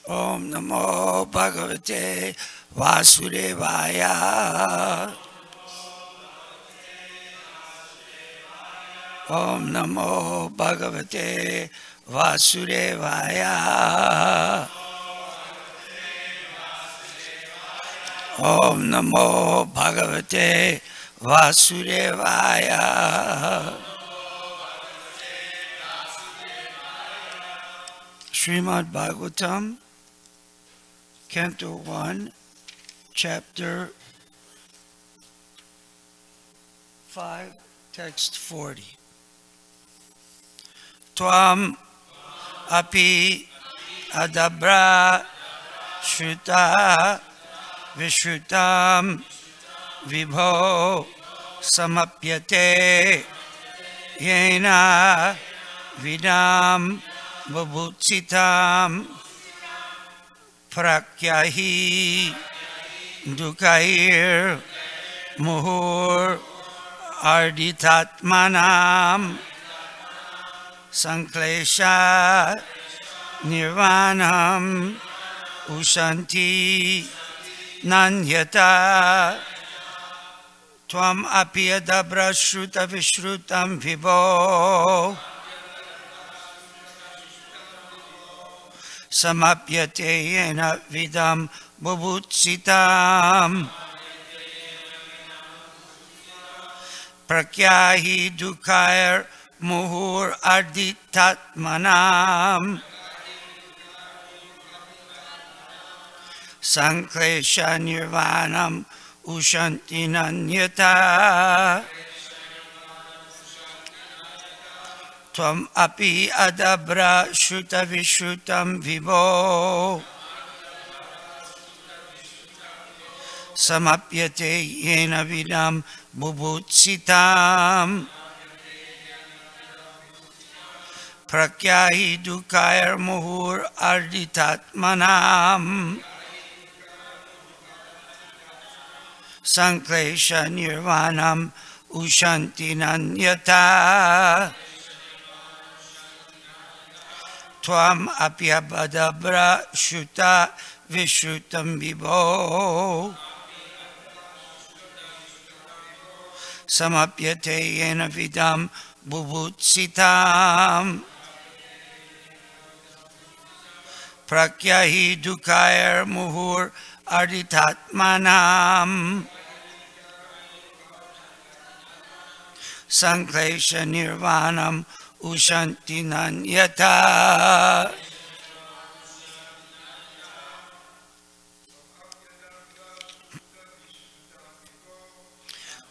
Om Namo Bhagavate Vasudevaya. Om Namo Bhagavate Vasudevaya. Om Namo Bhagavate Vasudevaya. Srimad Bhagavatam, Canto 1, Chapter 5, Text 40. Tvam api adabra shruta vishrutam vibho samapyate yena vidam babutsitam prakyahi dukair muhur arditatmanam sanklesha nirvanam ushanti nanyata tvam apiyadabra shruta vishrutam vibho samapyate yena vidam bubutsitam prakyahi dukair muhur arditatmanam sanklesha nirvanam ushanti nanyata tvam api adabra shruta vishrutam vibho samapyate yena vidam bubutsitam prakyahi dukair muhur arditatmanam sanklesha nirvanam ushanti nanyata tvam apyabadabra shruta vishrutam vibho samapyate yena vidam bubutsitam prakyahi dukair muhur arditatmanam sanklesha nirvanam ushanti nanyata.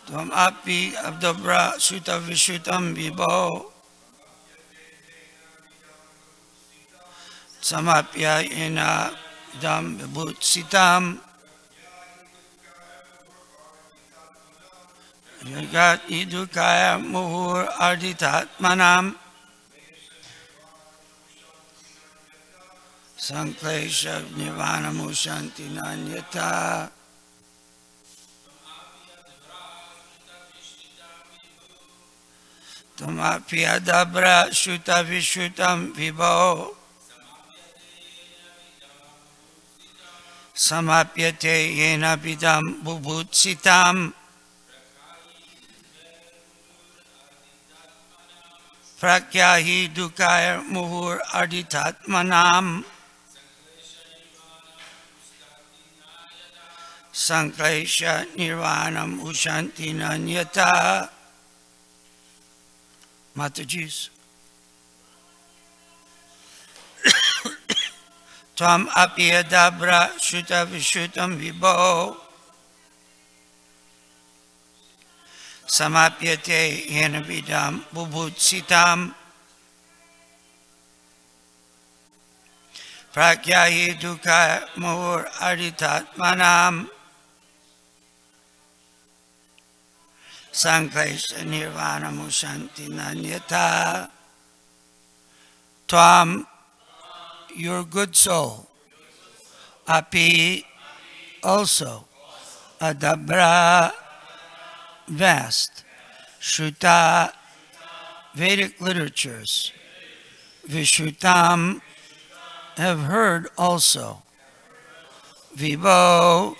Tvam api abdabra sutta vishrutam vibho samapya yena dam vibhutsitam yagat idukaya muhur arditatmanam sanklesha nirvanam ushanti nanyata. Tvam api adabra shruta vishrutam vibho samapyate yena vidam bubutsitam prakyahi dukair muhur arditatmanam sanklesha nirvanam ushanti nanyata. Matajis. Tvam api adabra shruta vishrutam vibho samapyate yena vidam bubutsitam prakyahi dukair muhur arditatmanam sanklesha nirvanam ushanti nanyata. Tvam, your good soul, api, also, adabra, vast, shruta, Vedic literatures, vishrutam, have heard also. Vibho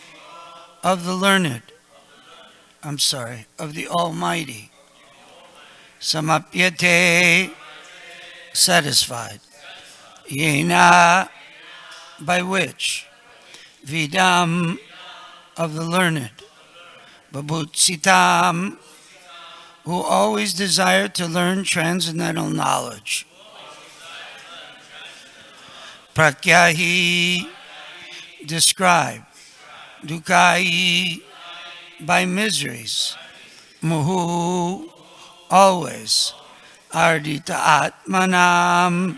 of the learned. Of the Almighty. Samapyate, satisfied. Yena, by which. Vidam, of the learned. Babutsitam, who always desire to learn transcendental knowledge. Prakyahi, describe. Dukai, by miseries. Muhu, always. Ardita atmanam,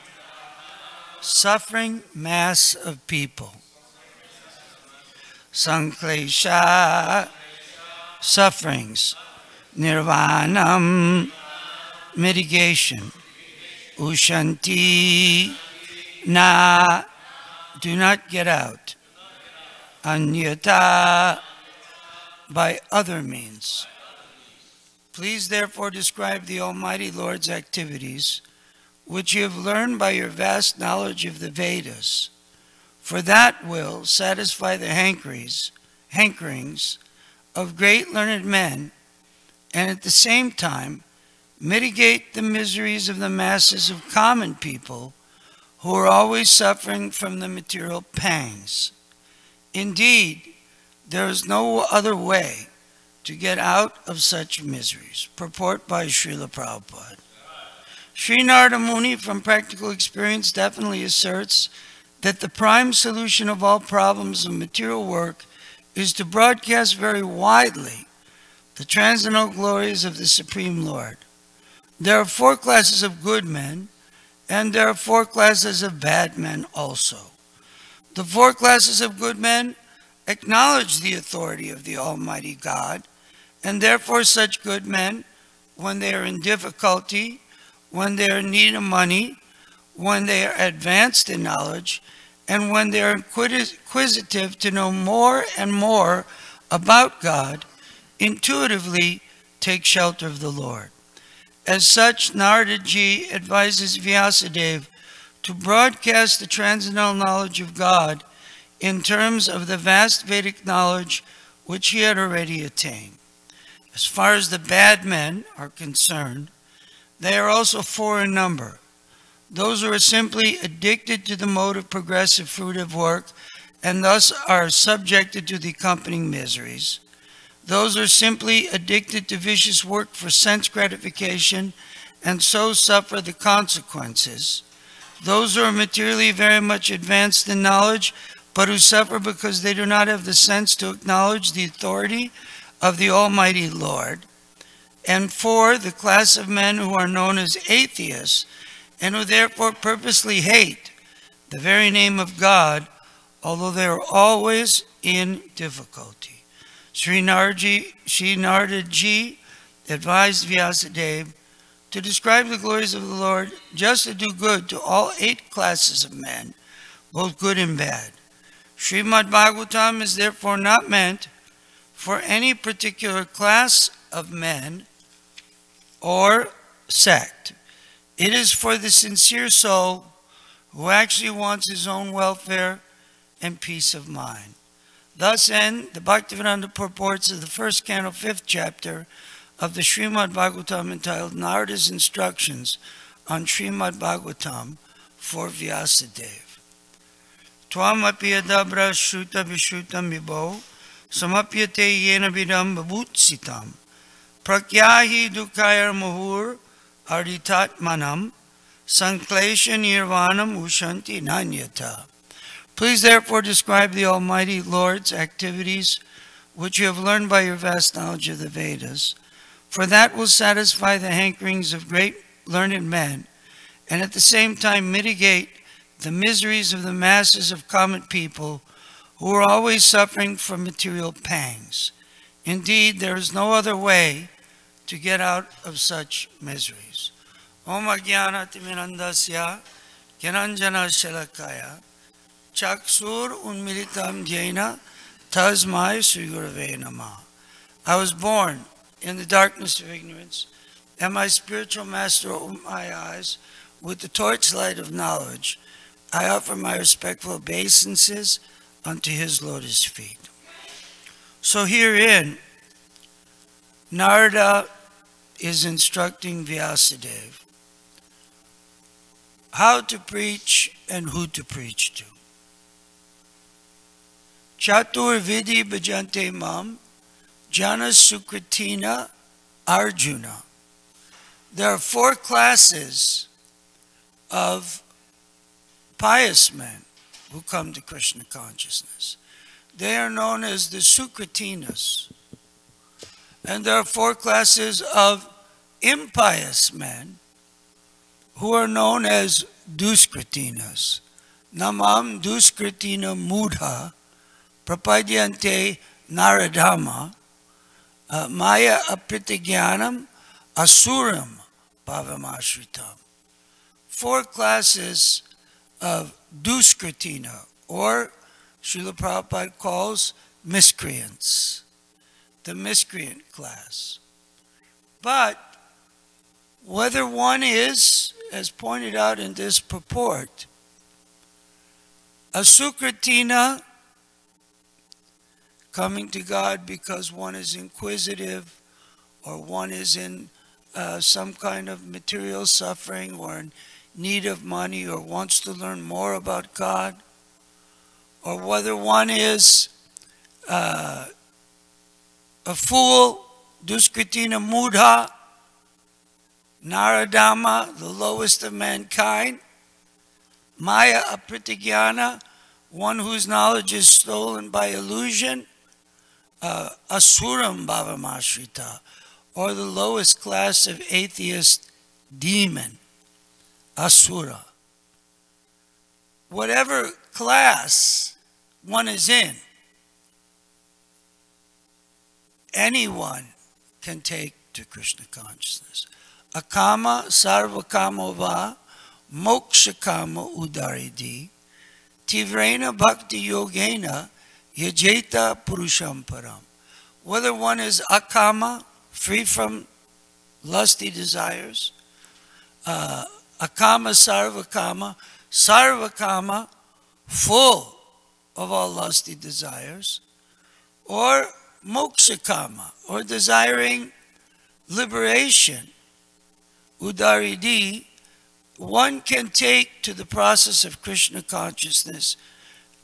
suffering mass of people. Sanklesha, sufferings. Nirvanam, mitigation. Ushanti, na, do not get out. Anyata, by other means. Please therefore describe the Almighty Lord's activities, which you have learned by your vast knowledge of the Vedas, for that will satisfy the hankerings of great learned men, and at the same time mitigate the miseries of the masses of common people who are always suffering from the material pangs. Indeed, there is no other way to get out of such miseries. Purport by Srila Prabhupada. Sri Narada Muni, from practical experience, definitely asserts that the prime solution of all problems of material work is to broadcast very widely the transcendental glories of the Supreme Lord. There are 4 classes of good men, and there are 4 classes of bad men also. The 4 classes of good men acknowledge the authority of the Almighty God, and therefore such good men, when they are in difficulty, when they are in need of money, when they are advanced in knowledge, and when they are inquisitive to know more and more about God, intuitively take shelter of the Lord. As such, Narada Ji advises Vyasadeva to broadcast the transcendental knowledge of God in terms of the vast Vedic knowledge which he had already attained. As far as the bad men are concerned, they are also 4 in number. Those who are simply addicted to the mode of progressive fruitive work and thus are subjected to the accompanying miseries. Those who are simply addicted to vicious work for sense gratification and so suffer the consequences. Those who are materially very much advanced in knowledge but who suffer because they do not have the sense to acknowledge the authority of the Almighty Lord. And 4, the class of men who are known as atheists and who therefore purposely hate the very name of God, although they are always in difficulty. Sri Narada Ji advised Vyasadeva to describe the glories of the Lord, just to do good to all 8 classes of men, both good and bad. Srimad Bhagavatam is therefore not meant for any particular class of men or sect. It is for the sincere soul who actually wants his own welfare and peace of mind. Thus end the Bhaktivedanta purports of the first canto, 5th chapter of the Srimad Bhagavatam, entitled Narada's Instructions on Srimad Bhagavatam for Vyasadeva. Tvam apiyadabra shruta vishrutam vibho samapyate yena vidam babutsitam prakyahi dukayar muhur arditat manam sanklesha nirvanam ushanti nanyata. Please therefore describe the Almighty Lord's activities which you have learned by your vast knowledge of the Vedas, for that will satisfy the hankerings of great learned men, and at the same time mitigate the miseries of the masses of common people who are always suffering from material pangs. Indeed, there is no other way to get out of such miseries. Om Ajnana Timirandasya Gyananjana Shalakaya Chaksur Unmilitam Jena Tasmai Sri Gurave Namah. I was born in the darkness of ignorance, and my spiritual master opened my eyes with the torchlight of knowledge. I offer my respectful obeisances unto his lotus feet. So herein, Narada is instructing Vyasadeva how to preach and who to preach to. Chatur Vidhi Bhajante Mam Jana Sukritina Arjuna. There are 4 classes of pious men who come to Krishna consciousness. They are known as the Sukritinas. And there are 4 classes of impious men who are known as Duskritinas. Namam Duskritina Mudha Prapadyante Naradama Maya Apritagyanam Asuram Bhavamashritam. 4 classes of Duskritina, or Srila Prabhupada calls miscreants, the miscreant class. But whether one is, as pointed out in this purport, a Sukritina, coming to God because one is inquisitive, or one is in some kind of material suffering, or in need of money, or wants to learn more about God, or whether one is a fool, Duskritina Mudha, Naradama, the lowest of mankind, Maya Apritigyana, one whose knowledge is stolen by illusion, Asuram Bhavamashrita, or the lowest class of atheist demon, Asura. Whatever class one is in, anyone can take to Krishna consciousness. Akama sarvakama va mokshakama udaridi tivrena bhakti yogena yajeta purusham param. Whether one is akama, free from lusty desires, akama sarvakama, full of all lusty desires, or mokshakama, or desiring liberation, udaridi, one can take to the process of Krishna consciousness,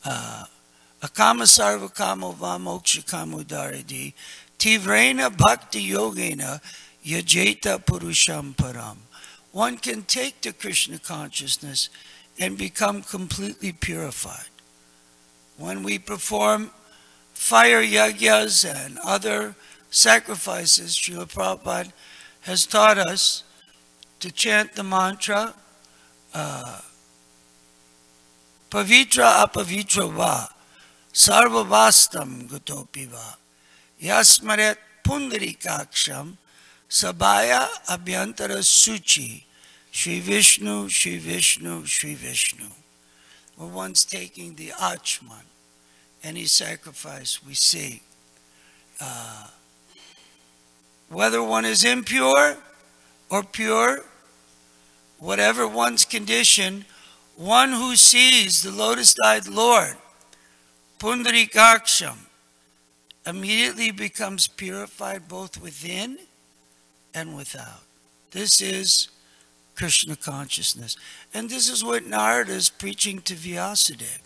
akama sarvakama va mokshakama udaridi, tivrena bhakti yogena yajeta purusham param. One can take to Krishna consciousness and become completely purified. When we perform fire yagyas and other sacrifices, Srila Prabhupada has taught us to chant the mantra Pavitra apavitra va sarvavastam gutopi va yasmaret pundarikaksham sabaya abhyantara suchi Shri Vishnu, Shri Vishnu, Shri Vishnu. When one's taking the achman, any sacrifice we see, whether one is impure or pure, whatever one's condition, one who sees the lotus-eyed Lord, Pundarikaksham, immediately becomes purified both within and without. This is Krishna consciousness. And this is what Narada is preaching to Vyasadeva.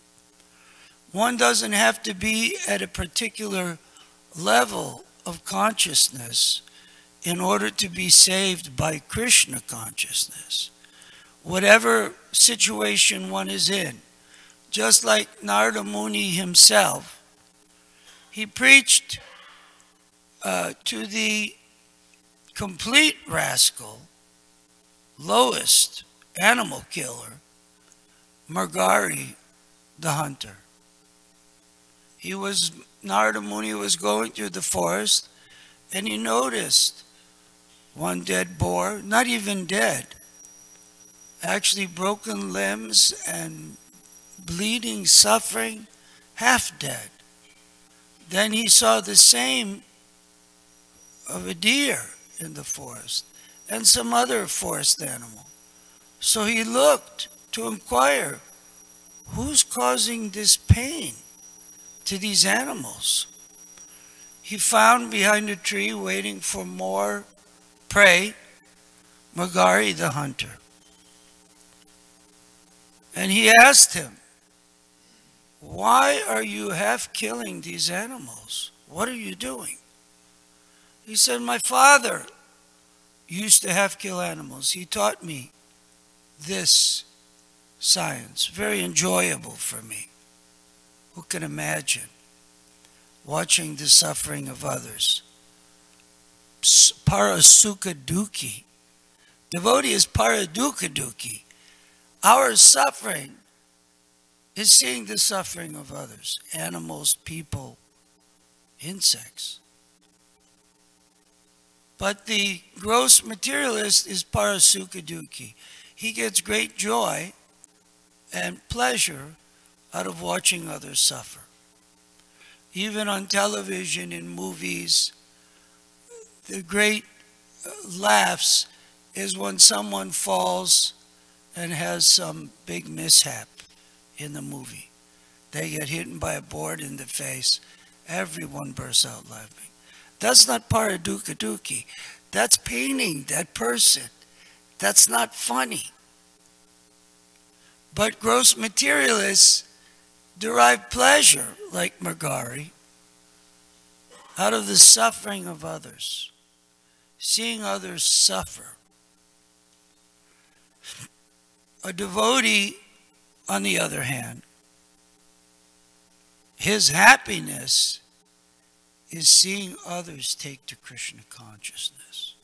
One doesn't have to be at a particular level of consciousness in order to be saved by Krishna consciousness. Whatever situation one is in, just like Narada Muni himself, he preached to the complete rascal, lowest animal killer, Margari the hunter. Narada Muni was going through the forest, and he noticed one dead boar, not even dead, actually broken limbs and bleeding, suffering, half dead. Then he saw the same of a deer in the forest and some other forest animal. So he looked to inquire, who's causing this pain to these animals? He found behind a tree waiting for more prey, Magari the hunter. And he asked him, why are you half killing these animals? What are you doing? He said, my father used to half kill animals. He taught me this science, very enjoyable for me. Who can imagine watching the suffering of others? Parasuka duki. Devotee is paraduka duki. Our suffering is seeing the suffering of others, animals, people, insects. But the gross materialist is parasuka duki. He gets great joy and pleasure out of watching others suffer. Even on television, in movies, the great laughs is when someone falls and has some big mishap in the movie. They get hit by a board in the face. Everyone bursts out laughing. That's not paraduka duki. That's paining that person. That's not funny. But gross materialists derive pleasure, like Magari, out of the suffering of others, seeing others suffer. A devotee, on the other hand, his happiness is seeing others take to Krishna consciousness.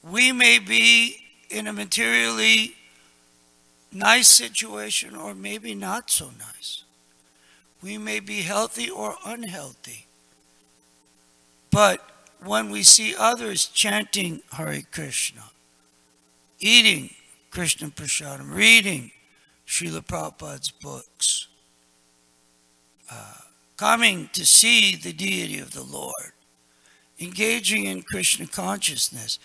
We may be in a materially nice situation or maybe not so nice. We may be healthy or unhealthy. But when we see others chanting Hare Krishna, eating Krishna Prasadam, reading Srila Prabhupada's books, coming to see the deity of the Lord, engaging in Krishna consciousness,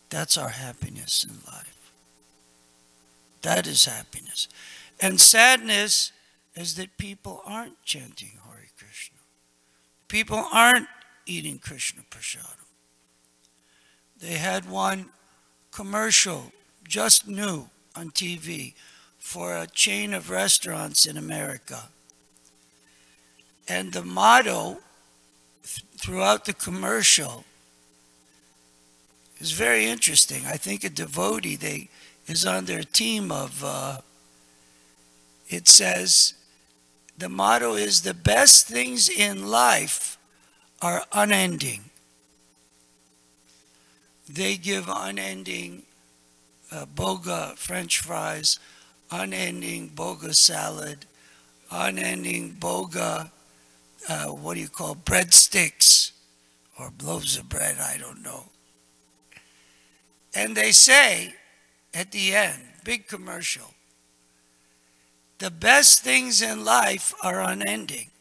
that's our happiness in life. That is happiness. And sadness is that people aren't chanting Hare Krishna. People aren't eating Krishna Prasadam. They had one commercial, just new, on TV for a chain of restaurants in America. And the motto throughout the commercial is very interesting. I think a devotee is on their team of, it says, the motto is, the best things in life are unending. They give unending boga French fries, unending boga salad, unending boga, breadsticks, or loaves of bread, I don't know. And they say, at the end, big commercial, the best things in life are unending.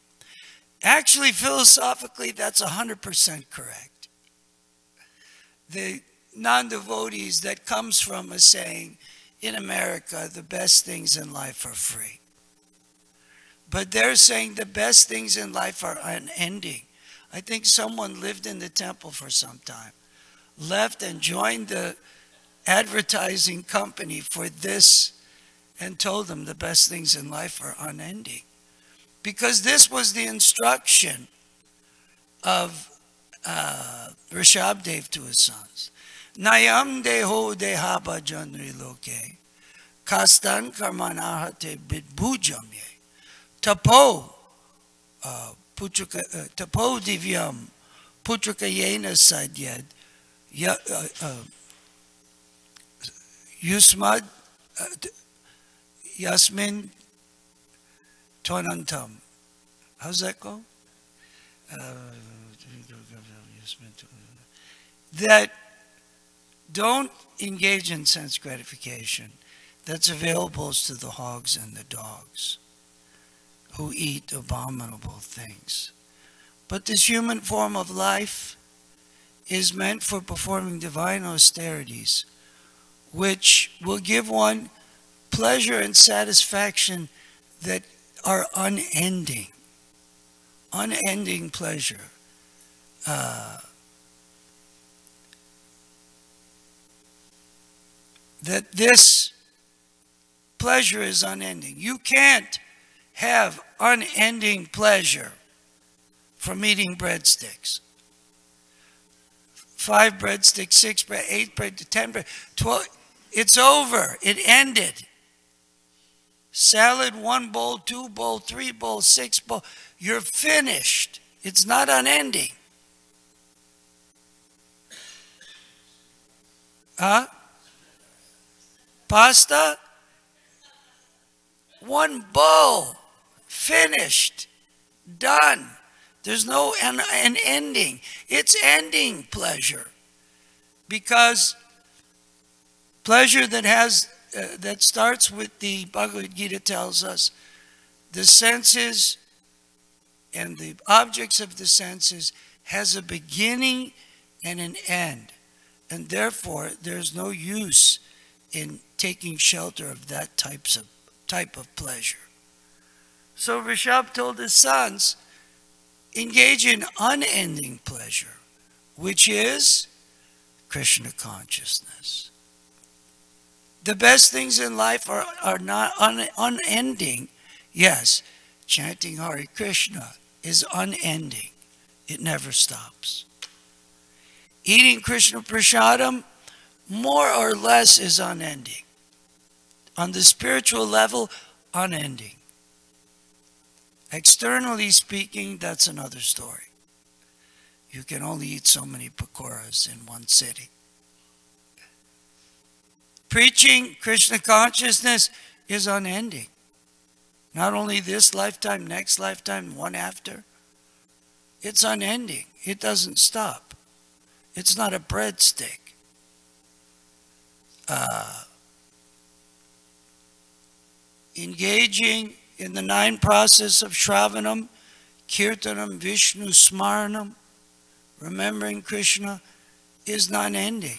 Actually, philosophically, that's 100% correct. The non-devotees, that comes from a saying, in America, the best things in life are free. But they're saying the best things in life are unending. I think someone lived in the temple for some time, left and joined the advertising company for this, and told them the best things in life are unending. Because this was the instruction of Rishabdev to his sons. Nayam deho dehaba janri loke, kastan karmanahate bidbujamye, tapo tapo divyam putrakayena sadyad yusmad yasmin tonantam. How's that go? That don't engage in sense gratification that's available to the hogs and the dogs who eat abominable things. But this human form of life is meant for performing divine austerities, which will give one pleasure and satisfaction that are unending. Unending pleasure. That this pleasure is unending. You can't have unending pleasure from eating breadsticks. 5 breadsticks, 6 bread, 8 bread, 10 bread, 12. It's over. It ended. Salad, 1 bowl, 2 bowl, 3 bowl, 6 bowl. You're finished. It's not unending. Huh? Pasta? 1 bowl. Finished. Done. There's no an ending. It's ending pleasure. Because pleasure that starts with the Bhagavad Gita tells us the senses and the objects of the senses has a beginning and an end. And therefore, there's no use in taking shelter of that type of pleasure. So Rishabh told his sons, engage in unending pleasure, which is Krishna consciousness. The best things in life are not unending. Yes, chanting Hare Krishna is unending. It never stops. Eating Krishna Prasadam, more or less, is unending. On the spiritual level, unending. Externally speaking, that's another story. You can only eat so many pakoras in one sitting. Preaching Krishna consciousness is unending. Not only this lifetime, next lifetime, one after. It's unending. It doesn't stop. It's not a breadstick. Engaging in the 9 process of Shravanam, Kirtanam, Vishnu Smaranam, remembering Krishna, is non-ending.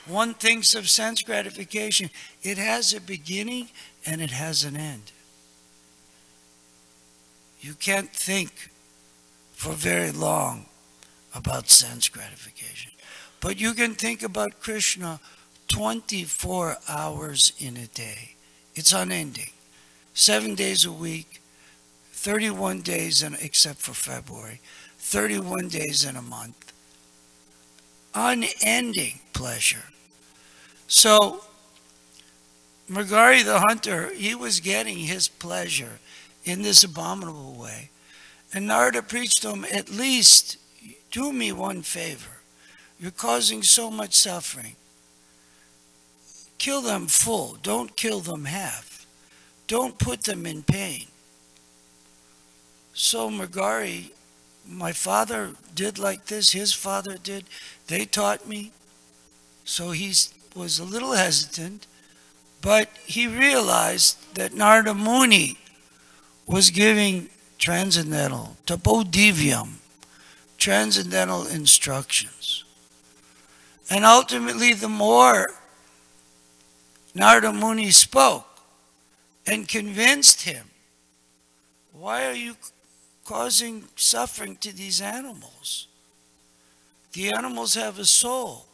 One thinks of sense gratification. It has a beginning and it has an end. You can't think for very long about sense gratification. But you can think about Krishna 24 hours in a day. It's unending. 7 days a week, 31 days, except for February, 31 days in a month. Unending pleasure. So, Mrigari the hunter, he was getting his pleasure in this abominable way. And Narada preached to him, at least do me one favor. You're causing so much suffering. Kill them full. Don't kill them half. Don't put them in pain. So Mrigari, my father did like this. His father did. They taught me. So he was a little hesitant. But he realized that Narada Muni was giving transcendental, tapodivyam, transcendental instructions. And ultimately, the more Narada Muni spoke and convinced him, why are you causing suffering to these animals? The animals have a soul,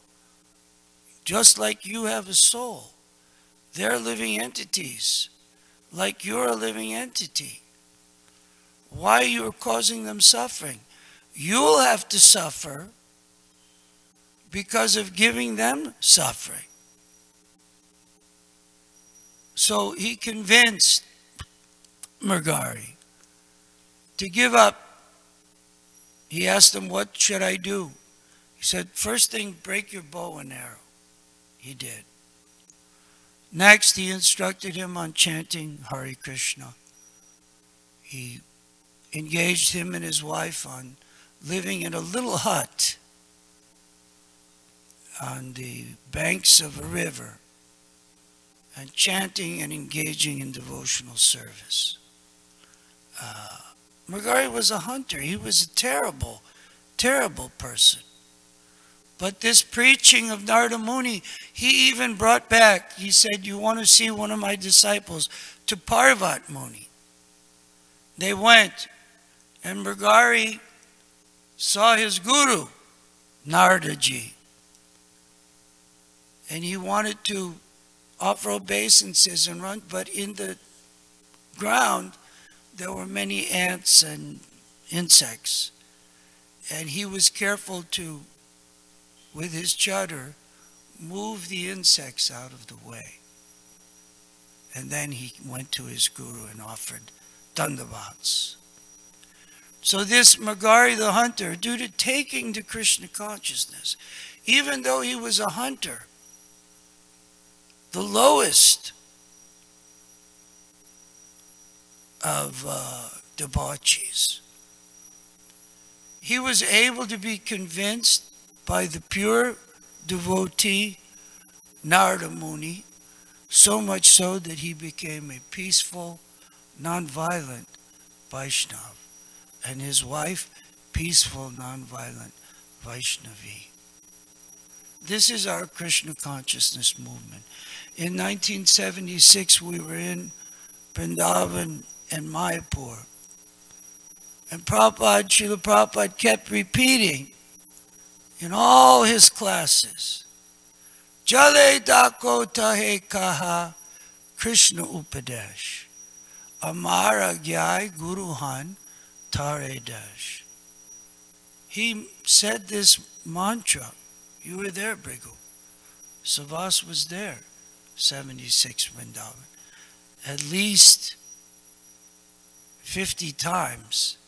just like you have a soul. They're living entities, like you're a living entity. Why are you causing them suffering? You'll have to suffer because of giving them suffering. So he convinced Mrigari to give up. He asked him, what should I do? He said, first thing, break your bow and arrow. He did. Next, he instructed him on chanting Hare Krishna. He engaged him and his wife on living in a little hut on the banks of a river and chanting and engaging in devotional service. Mrigari was a hunter. He was a terrible, terrible person. But this preaching of Narada Muni, he even brought back, he said, you want to see one of my disciples, to Parvat Muni. They went, and Mrigari saw his guru, Narada Ji. And he wanted to offer obeisances and run, but in the ground there were many ants and insects. And he was careful to, with his chadar, move the insects out of the way. And then he went to his guru and offered dandavats. So this Mrigari the hunter, due to taking to Krishna consciousness, even though he was a hunter, the lowest of debauchees, he was able to be convinced by the pure devotee Narada Muni, so much so that he became a peaceful, non-violent Vaishnav, and his wife, peaceful, non-violent Vaishnavi. This is our Krishna consciousness movement. In 1976, we were in Vrindavan and Mayapur. And Prabhupada, Srila Prabhupada kept repeating in all his classes, Jale Dako Tahe Kaha Krishna Upadesh, Amara Gyai Guruhan Tare Dash. He said this mantra. You were there, Brigu. Savas was there, 76 Vrindavan. At least 50 times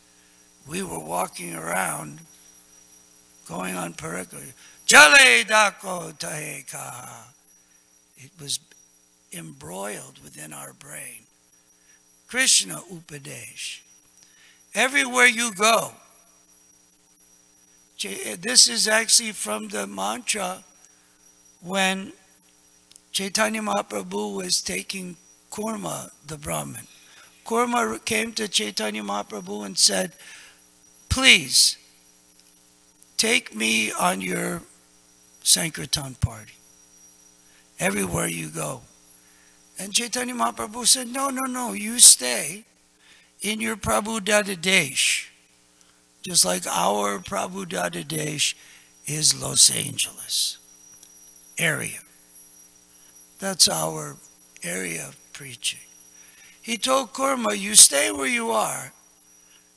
we were walking around, going on parikramā. Jale Dako Tahe Kaha. It was embroiled within our brain. Krishna Upadesh. Everywhere you go. This is actually from the mantra when Chaitanya Mahaprabhu was taking Kurma, the Brahmin. Kurma came to Chaitanya Mahaprabhu and said, please, take me on your Sankirtan party, everywhere you go. And Chaitanya Mahaprabhu said, no, you stay in your Prabhu Dadadesh. Just like our Prabhu Dadadesh is Los Angeles area. That's our area of preaching. He told Kurma, you stay where you are.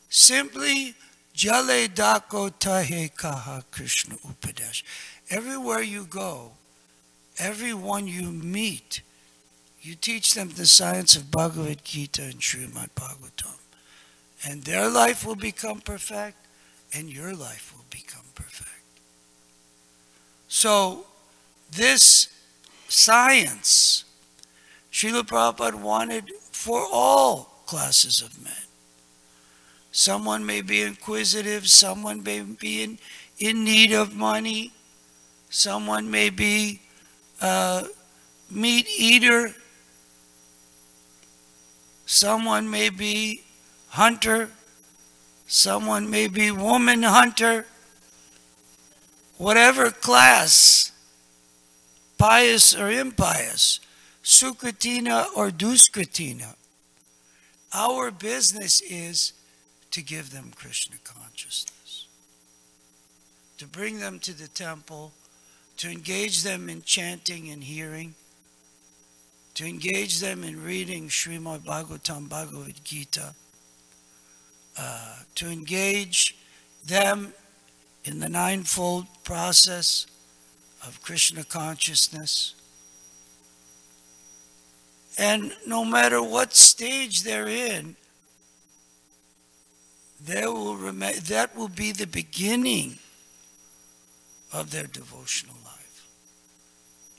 Simply Jale Dako Tahe Kaha Krishna Upadesh. Everywhere you go, everyone you meet, you teach them the science of Bhagavad Gita and Srimad Bhagavatam. And their life will become perfect, and your life will become perfect. So, this science, Srila Prabhupada wanted for all classes of men. Someone may be inquisitive, someone may be in need of money, someone may be meat eater, someone may be hunter, someone may be woman hunter, whatever class, pious or impious, Sukritina or Duskritina, our business is to give them Krishna consciousness, to bring them to the temple, to engage them in chanting and hearing, to engage them in reading Srimad Bhagavatam, Bhagavad Gita, to engage them in the ninefold process of Krishna consciousness. And no matter what stage they're in, that will be the beginning of their devotional life.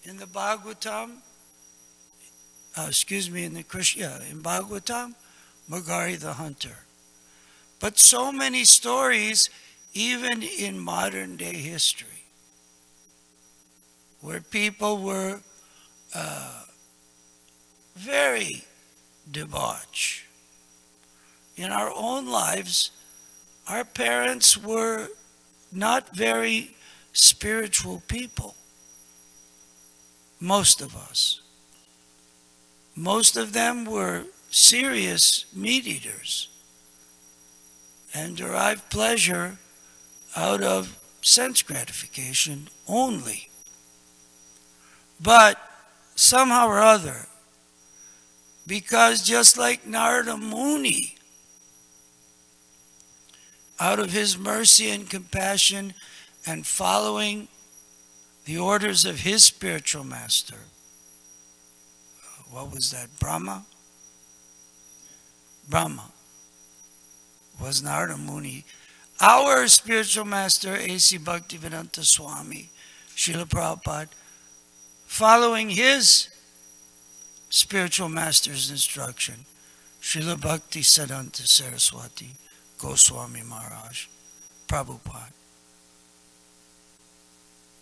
In the Bhagavatam, in Bhagavatam, Mrigari the hunter. But so many stories, even in modern day history, where people were very debauched. In our own lives, our parents were not very spiritual people. Most of us. Most of them were serious meat eaters and derived pleasure out of sense gratification only. But somehow or other, because just like Narada Muni, out of his mercy and compassion and following the orders of his spiritual master, what was that, Brahma? Brahma was Narada Muni. Our spiritual master, A.C. Bhaktivedanta Swami, Srila Prabhupada, following his spiritual master's instruction, Srila Bhakti Siddhanta Saraswati Goswami Maharaj, Prabhupada,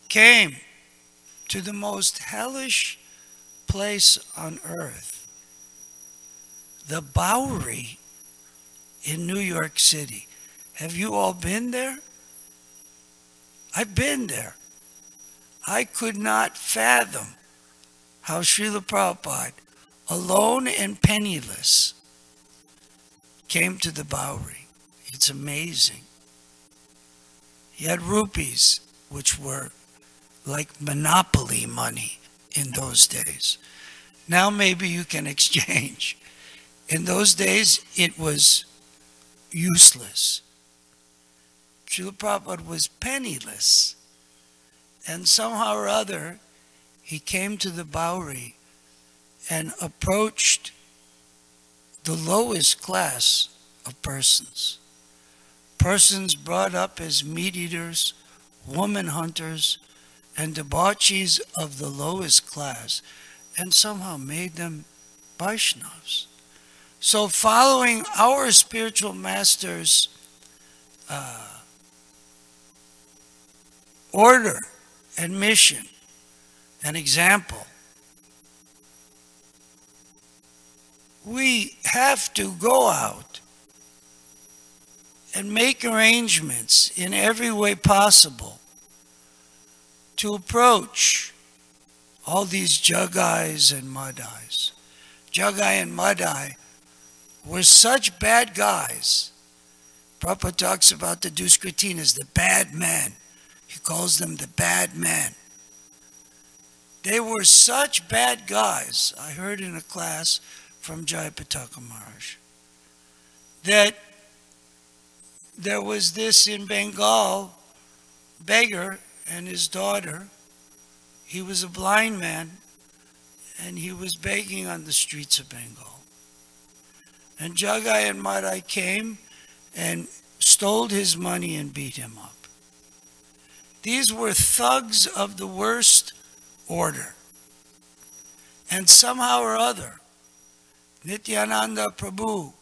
came to the most hellish place on earth, the Bowery in New York City. Have you all been there? I've been there. I could not fathom how Srila Prabhupada, alone and penniless, came to the Bowery. It's amazing. He had rupees, which were like monopoly money in those days. Now maybe you can exchange. In those days, it was useless. Srila Prabhupada was penniless. And somehow or other, he came to the Bowery and approached the lowest class of persons. Persons brought up as meat eaters, woman hunters, and debauchees of the lowest class, and somehow made them Vaishnavas. So following our spiritual master's order and mission and example, we have to go out and make arrangements in every way possible to approach all these Jagais and Madhais. Jagai and Madhai were such bad guys. Prabhupada talks about the Duskratinas, the bad men. He calls them the bad men. They were such bad guys, I heard in a class from Jayapataka Maharaj, that there was this in Bengal beggar and his daughter. He was a blind man and he was begging on the streets of Bengal. And Jagai and Madhai came and stole his money and beat him up. These were thugs of the worst order. And somehow or other, Nityananda Prabhu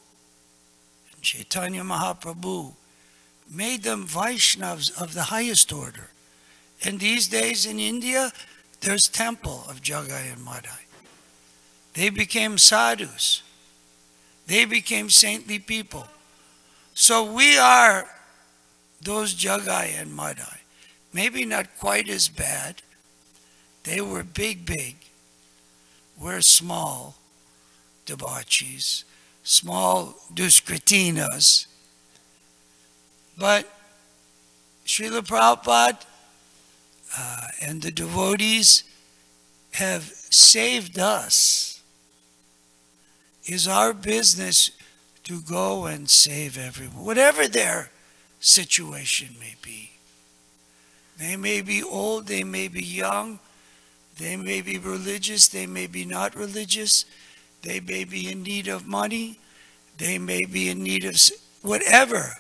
and Chaitanya Mahaprabhu made them Vaishnavas of the highest order. And these days in India, there's temple of Jagai and Madhai. They became sadhus. They became saintly people. So we are those Jagai and Madhai. Maybe not quite as bad. They were big. We're small debauchees, small Duskratinas. But Srila Prabhupada and the devotees have saved us. It's our business to go and save everyone, whatever their situation may be. They may be old, they may be young, they may be religious, they may be not religious, they may be in need of money, they may be in need of whatever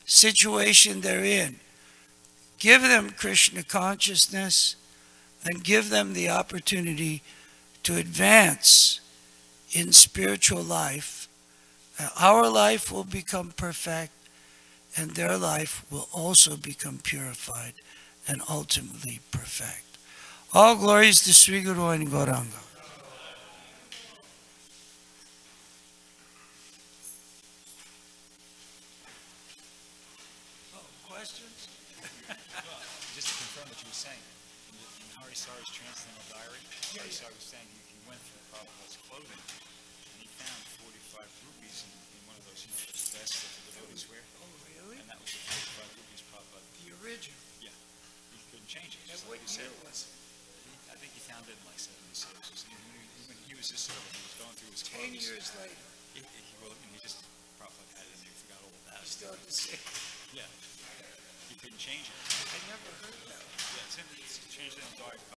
situation they're in. Give them Krishna consciousness and give them the opportunity to advance in spiritual life. Our life will become perfect and their life will also become purified and ultimately perfect. All glories to Sri Guru and Gauranga. Questions? Just to confirm saying, in Hari Sar's Transcendental Diary, Hari Sar was saying he went through Prabhupada's clothing and he found 45 rupees in one of those, those vests that the devotees wear. Oh, really? And that was the 45 rupees Prabhupada. The original. Yeah. He couldn't change it. And Just what like you year said. was it? I think he found it in like 76. When he was his servant, he was going through his 10 clothes. years later. He just, Prabhupada had it and he forgot all about You it. still have to say. Yeah. He couldn't change it. I never heard that. Yeah, it's changed in the dark.